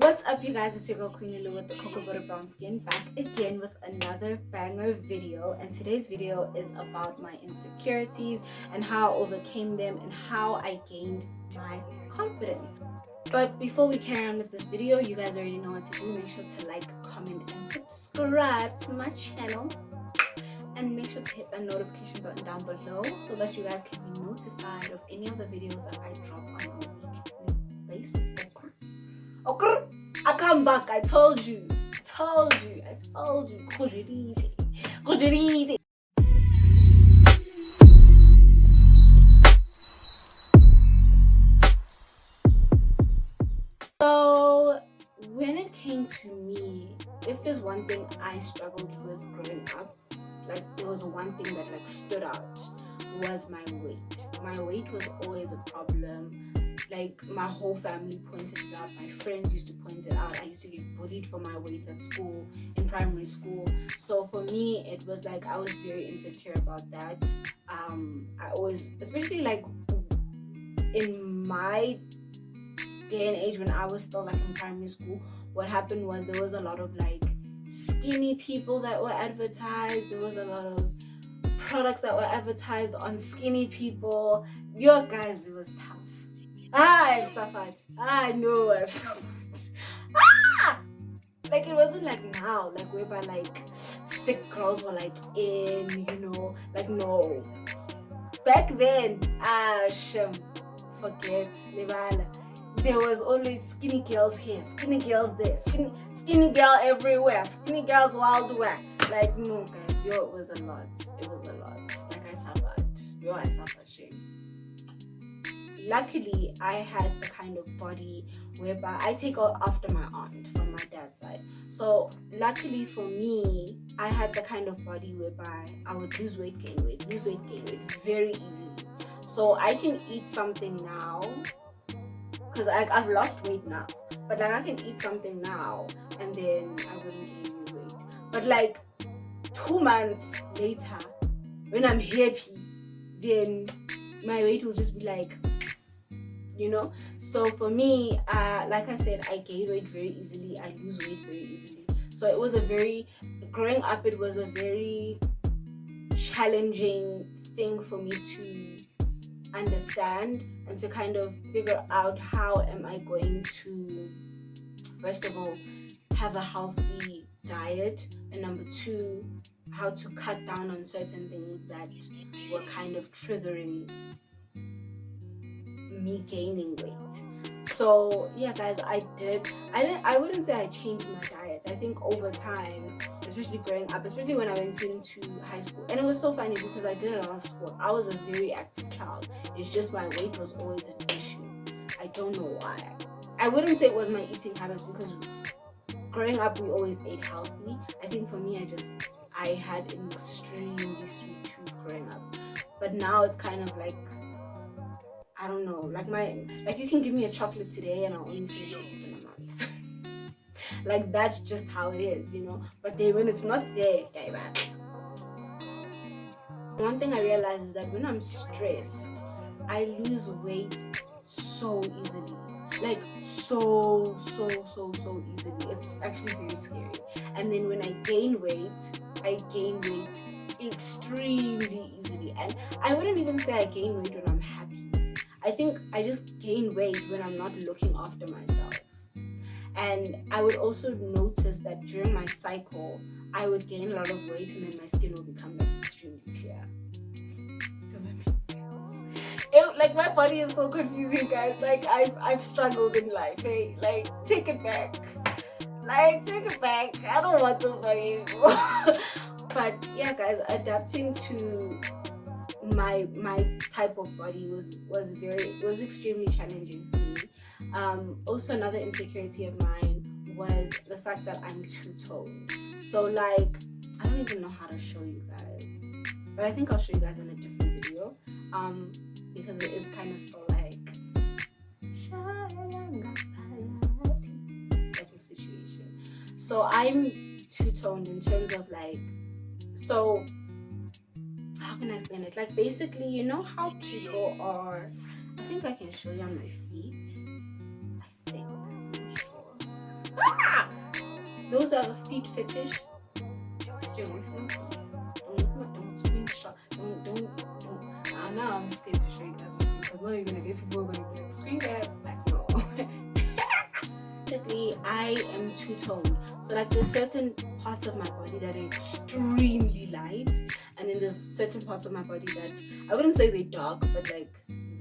What's up, you guys? It's your girl Queen Lou with the cocoa butter brown skin, back again with another banger video. And today's video is about my insecurities and how I overcame them and how I gained my confidence. But before we carry on with this video, you guys already know what to do. Make sure to like, comment, and subscribe to my channel. And make sure to hit that notification button down below so that you guys can be notified of any of the videos that I drop on a weekly basis. Okay, I come back. I told you. So when it came to me, if there's one thing I struggled with growing up, like there was one thing that like stood out, was my weight. My weight was always a problem. Like my whole family pointed it out, my friends used to point it out. I used to get bullied for my weight at school, in primary school. So for me, it was like I was very insecure about that. I always, especially like in my day and age when I was still like in primary school, what happened was there was a lot of like skinny people that were advertised. There was a lot of products that were advertised on skinny people. Yo guys, it was tough. I've suffered. I know I've suffered. Like it wasn't like now, like whereby like thick girls were like in, like no. Back then, forget, Levala. There was always skinny girls here, skinny girls there, skinny girl everywhere, skinny girls wild where. Like no guys, it was a lot. It was a lot. Like I suffered. I suffered shame. Luckily, I had the kind of body whereby I take after my aunt from my dad's side. So luckily for me, I had the kind of body whereby I would lose weight, gain weight very easily. So I can eat something now, because I've lost weight now. But like I can eat something now and then I wouldn't gain any weight. But like 2 months later, when I'm happy, then my weight will just be like, So for me, like I said, I gain weight very easily, I lose weight very easily. So it was growing up, it was a very challenging thing for me to understand and to kind of figure out how am I going to, first of all, have a healthy diet, and number two, how to cut down on certain things that were kind of triggering me gaining weight. So yeah guys, I wouldn't say I changed my diet. I think over time, especially growing up, especially when I went into high school, and it was so funny because I did a lot of sports. I was a very active child. It's just my weight was always an issue. I don't know why. I wouldn't say it was my eating habits, because growing up we always ate healthy. I think for me, I had an extremely sweet tooth growing up, but now it's kind of like, I don't know, like you can give me a chocolate today and I'll only finish it within a month. Like that's just how it is, But then when it's not there, one thing I realize is that when I'm stressed, I lose weight so easily. Like so easily. It's actually very scary. And then when I gain weight extremely easily. And I wouldn't even say I gain weight when I'm happy. I think I just gain weight when I'm not looking after myself. And I would also notice that during my cycle, I would gain a lot of weight and then my skin will become like extremely clear. Does that make sense? Like my body is so confusing, guys. Like I've struggled in life. Hey, like take it back. I don't want this body anymore. But yeah, guys, adapting to my type of body was extremely challenging for me. Also another insecurity of mine was the fact that I'm two-toned. So like I don't even know how to show you guys, but I think I'll show you guys in a different video, because it is kind of so like type of situation. So I'm two-toned in terms of like, so how can I explain it? Like basically, you know how people are, I think I can show you on my feet. I think, I'm not sure. Those are feet fetish. Stay away from me. Don't look at my, don't screenshot. Don't. Now I'm scared to show you guys my feet because now you're gonna get people who are gonna be like, screen grab. Like, no. Basically, I am two-toned. So like there's certain parts of my body that are extremely light, and then there's certain parts of my body that I wouldn't say they're dark, but like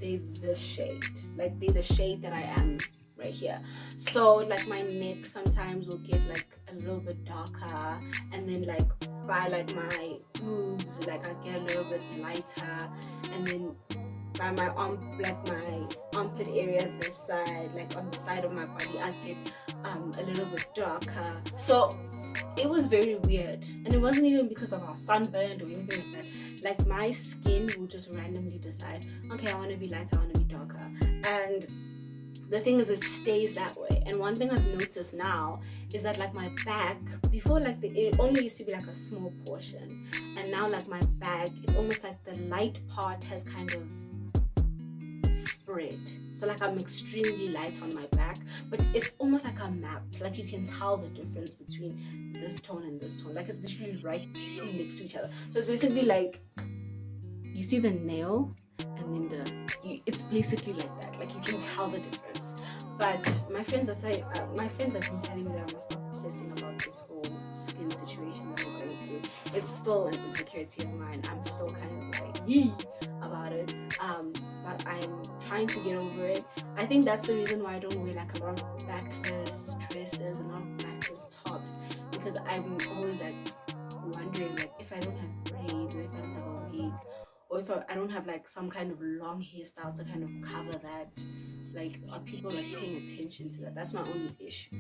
they're the shade. Like they're the shade that I am right here. So like my neck sometimes will get like a little bit darker, and then like by like my boobs, like I get a little bit lighter, and then by my arm, like my armpit area this side, like on the side of my body, I get a little bit darker. So it was very weird, and it wasn't even because of our sunburned or anything like that. Like my skin will just randomly decide, okay, I want to be lighter, I want to be darker, and the thing is, it stays that way. And one thing I've noticed now is that like my back, before like it only used to be like a small portion, and now like my back, it's almost like the light part has kind of spread. So like I'm extremely light on my back, but it's almost like a map. Like you can tell the difference between this tone and this tone. Like it's literally right next to each other. So it's basically like you see the nail, and then it's basically like that. Like you can tell the difference. But my friends have been telling me that I must stop obsessing about this whole skin situation that I'm going through. It's still an insecurity of mine. I'm still kind of like yee about it. But I'm trying to get over it. I think that's the reason why I don't wear like a lot of backless dresses and a lot of backless tops, because I'm always like wondering like if I don't have braids, or if I don't have a wig, or if I don't have like some kind of long hairstyle to kind of cover that, like are people like paying attention to that? That's my only issue.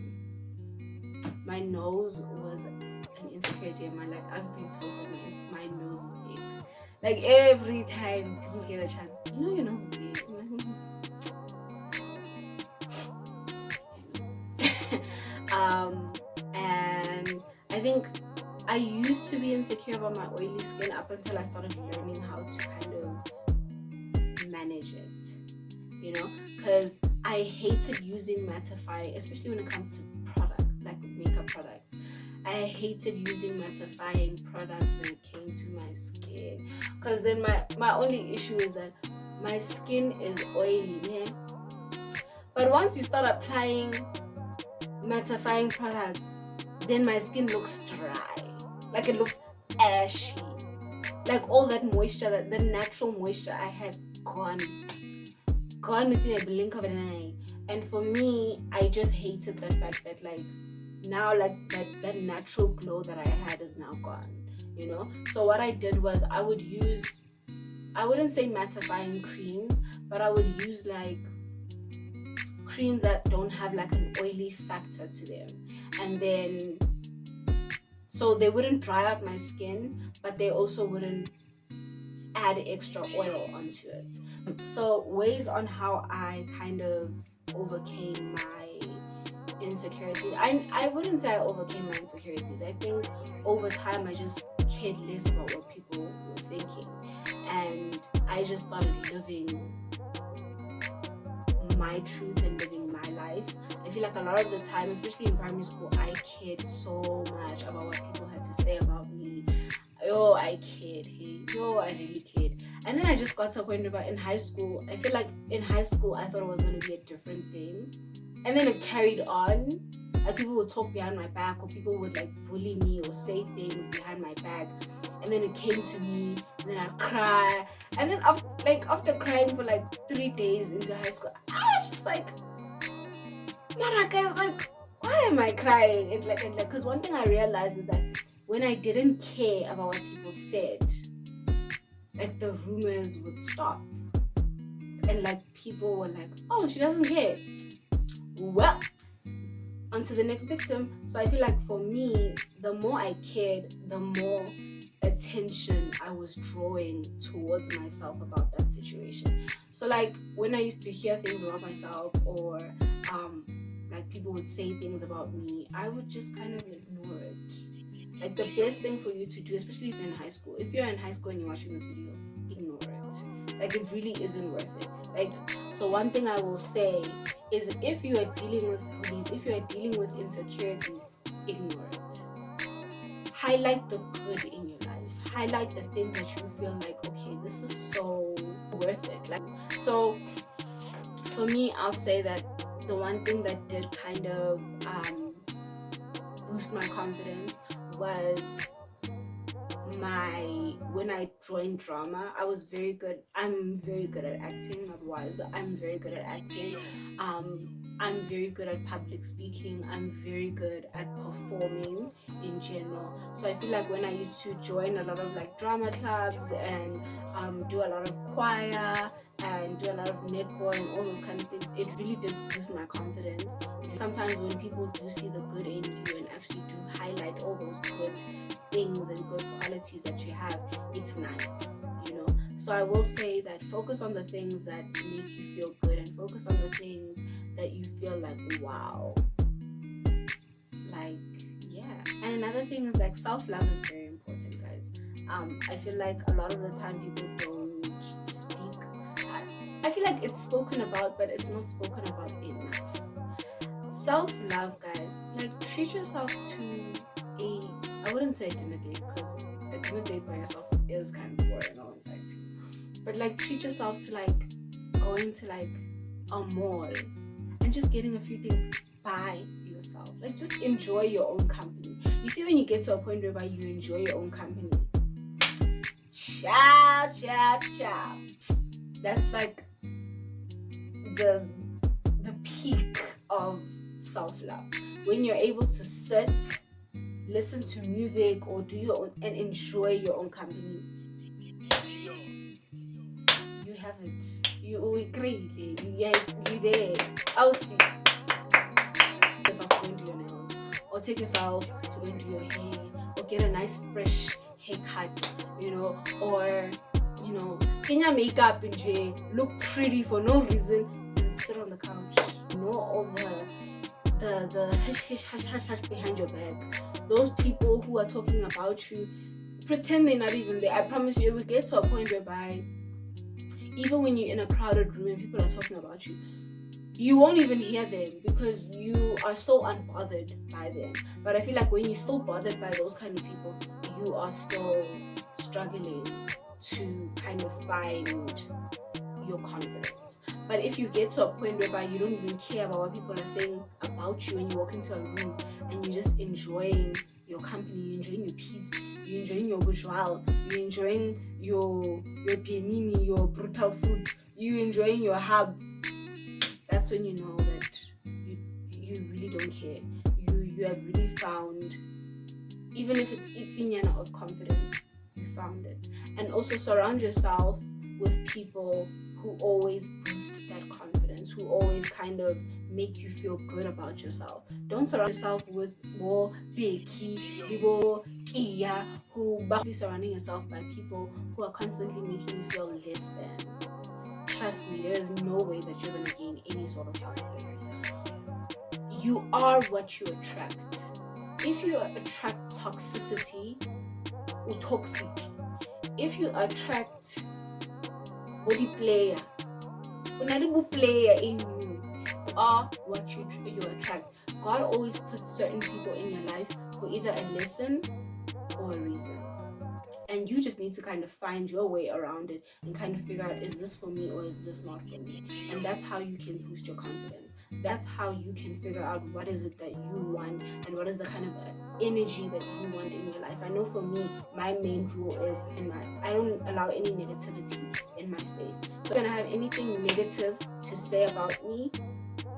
My nose was an insecurity of mine. Like I've been told that my nose is big. Like every time people get a chance, you know your nose is big. And I think I used to be insecure about my oily skin up until I started learning how to kind of manage it, you know, because I hated using mattifying, especially when it comes to products, like makeup products. I hated using mattifying products when it came to my skin, because then my only issue is that my skin is oily, yeah? But once you start applying mattifying products, then my skin looks dry, like it looks ashy, like all that moisture, the natural moisture I had gone within a blink of an eye. And for me, I just hated the fact that like now like that natural glow that I had is now gone, you know. So what I did was I wouldn't say mattifying creams, but I would use like creams that don't have like an oily factor to them, and then so they wouldn't dry out my skin, but they also wouldn't add extra oil onto it. So ways on how I kind of overcame my insecurities. I wouldn't say I overcame my insecurities. I think over time I just cared less about what people were thinking, and I just started living my truth and living my life. I feel like a lot of the time, especially in primary school, I cared so much about what people had to say about me. Yo, I cared. Hey, yo, I really cared. And then I just got to a point about in high school. I feel like in high school I thought it was going to be a different thing, and then it carried on. Like people would talk behind my back, or people would like bully me or say things behind my back, and then it came to me, and then I cry, and then after crying for like 3 days into high school, I was just like, man, guys, like, why am I crying? And like, because one thing I realized is that when I didn't care about what people said, like the rumors would stop, and like people were like, oh, she doesn't care. Well, on to the next victim. So I feel like for me, the more I cared, the more attention I was drawing towards myself about that situation. So like when I used to hear things about myself, or like people would say things about me, I would just kind of ignore it. Like the best thing for you to do, especially if you're in high school, if you're in high school and you're watching this video, ignore it. Like it really isn't worth it. Like, so one thing I will say is, if you are dealing with bullies, if you are dealing with insecurities, ignore it. Highlight the good in your life. Highlight the things that you feel like, okay, this is so worth it. Like, so for me, I'll say that the one thing that did kind of boost my confidence was when I joined drama. I'm very good at acting. I'm very good at acting. I'm very good at public speaking. I'm very good at performing in general. So I feel like when I used to join a lot of like drama clubs and do a lot of choir and do a lot of netball and all those kind of things, it really did boost my confidence. Sometimes when people do see the good in you and actually do highlight all those good things and good qualities that you have, it's nice, you know. So I will say that focus on the things that make you feel good and focus on the things that you feel like, wow, like, yeah. And another thing is like self-love is very important, guys. I feel like a lot of the time people don't speak. I feel like it's spoken about, but it's not spoken about enough. Self-love, guys, like treat yourself to I wouldn't say a dinner date, because a dinner date by yourself is kind of boring, I'll invite you. But like treat yourself to like going to like a mall and just getting a few things by yourself. Like just enjoy your own company. You see, when you get to a point where you enjoy your own company, ciao. That's like the peak of self-love. When you're able to sit, listen to music, or do your own and enjoy your own company. You have it. You agree. You there. I'll see. Yourself to go and do your nails, or take yourself to go and do your hair, or get a nice fresh haircut, you know, or you know, Kenya makeup and look pretty for no reason and sit on the couch. You know, all the hush behind your back. Those people who are talking about you, pretend they're not even there. I promise you, it will get to a point whereby even when you're in a crowded room and people are talking about you, you won't even hear them because you are so unbothered by them. But I feel like when you're still bothered by those kind of people, you are still struggling to kind of find your confidence. But if you get to a point whereby you don't even care about what people are saying about you when you walk into a room and you're just enjoying your company, you're enjoying your peace, you're enjoying your bourgeois, you're enjoying your pianini, your brutal food, you're enjoying your hub, that's when you know that you really don't care. You have really found, even if it's inyana of confidence, you found it. And also surround yourself with people who always boost that confidence, who always kind of make you feel good about yourself. Don't surround yourself with more Becky, Kia, who basically surrounding yourself by people who are constantly making you feel less than. Trust me, there is no way that you're gonna gain any sort of confidence. You are what you attract. If you attract toxicity or toxic, if you attract body player, in you are what you attract. God always puts certain people in your life for either a lesson or a reason. And you just need to kind of find your way around it and kind of figure out, is this for me or is this not for me? And that's how you can boost your confidence. That's how you can figure out what is it that you want and what is the kind of energy that you want in your life. I know for me, my main rule is I don't allow any negativity in my space. So if you're gonna have anything negative to say about me,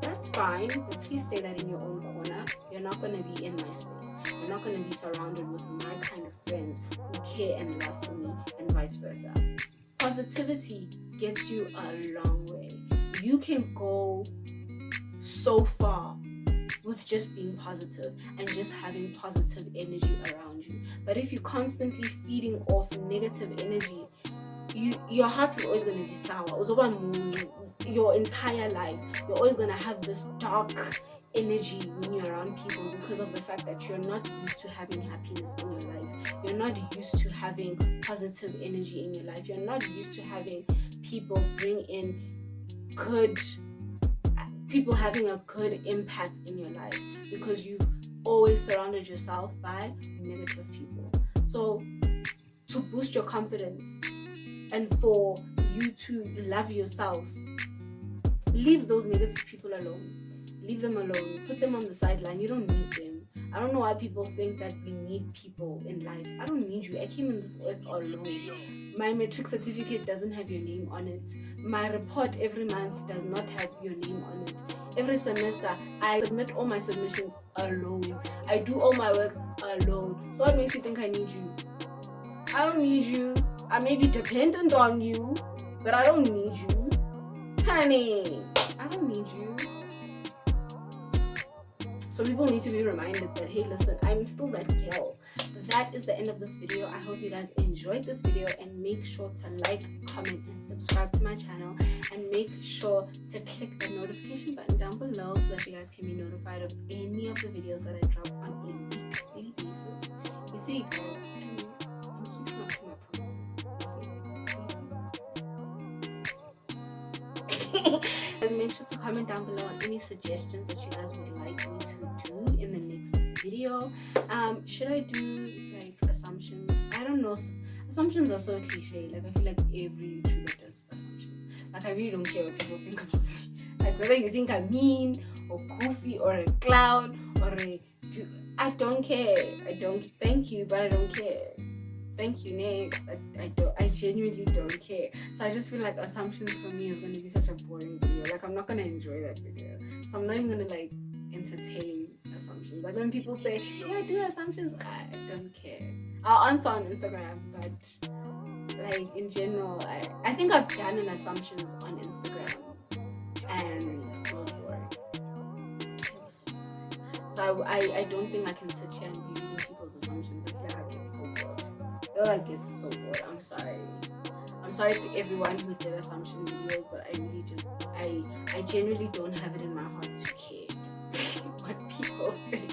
that's fine, but please say that in your own corner. You're not going to be in my space. You're not going to be surrounded with my kind of friends who care and love for me, and vice versa. Positivity gets you a long way. You can go so far with just being positive and just having positive energy around you. But if you're constantly feeding off negative energy, your heart is always going to be sour. Your entire life, you're always going to have this dark energy when you're around people, because of the fact that you're not used to having happiness in your life. You're not used to having positive energy in your life. You're not used to having people bring in people having a good impact in your life, because you've always surrounded yourself by negative people. So to boost your confidence and for you to love yourself, leave those negative people alone. Leave them alone. Put them on the sideline. You don't need them. I don't know why people think that we need people in life. I don't need you. I came in this earth alone. My matric certificate doesn't have your name on it. My report every month does not have your name on it. Every semester, I submit all my submissions alone. I do all my work alone. So what makes you think I need you? I don't need you. I may be dependent on you, but I don't need you. Honey, I don't need you. So people need to be reminded that, hey, listen, I'm still that girl. That is the end of this video. I hope you guys enjoyed this video, and make sure to like, comment, and subscribe to my channel, and make sure to click the notification button down below so that you guys can be notified of any of the videos that I drop on a weekly basis. You see, guys, I'm keeping up to my promises. Guys, make sure to comment down below on any suggestions that you guys would like me to do in the next video. Should I do like assumptions? I don't know. Assumptions are so cliche. Like, I feel like every YouTuber does assumptions. Like, I really don't care what people think about me. Like, whether you think I'm mean or goofy or a clown or I don't care. I don't. Thank you, but I don't care. Thank you, next. I genuinely don't care. So I just feel like assumptions for me is going to be such a boring video. Like, I'm not going to enjoy that video. So I'm not even going to like entertain assumptions. Like, when people say, yeah, do assumptions, I don't care. I'll answer on Instagram, but like in general, I think I've done an assumptions on Instagram and it was boring. It was so boring. So I don't think I can sit here and be reading people's assumptions. I feel like I get so bored. I get so bored. I'm sorry. I'm sorry to everyone who did assumption videos, but I really just I genuinely don't have it in my heart to care what people think.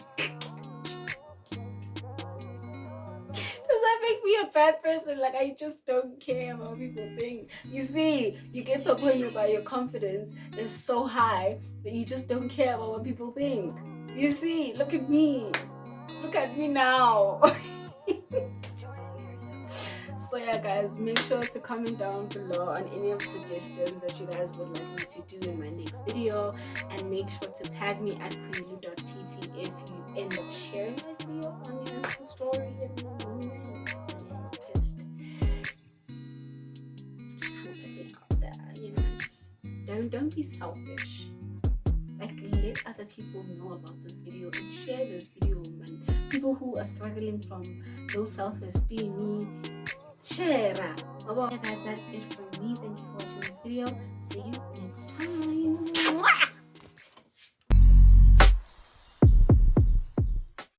Does that make me a bad person? Like, I just don't care about what people think. You see, you get to a point whereby your confidence is so high that you just don't care about what people think. You see, look at me. Look at me now. So yeah, guys, make sure to comment down below on any of the suggestions that you guys would like me to do in my next video, and make sure to tag me at queenlu.tt if you end up sharing that video on your Insta story. Just kind of put it out there, you know. Don't be selfish. Like, let other people know about this video and share this video, man. People who are struggling from low self-esteem, share. Yeah, guys, that's it from me. Thank you for watching this video. See you next time.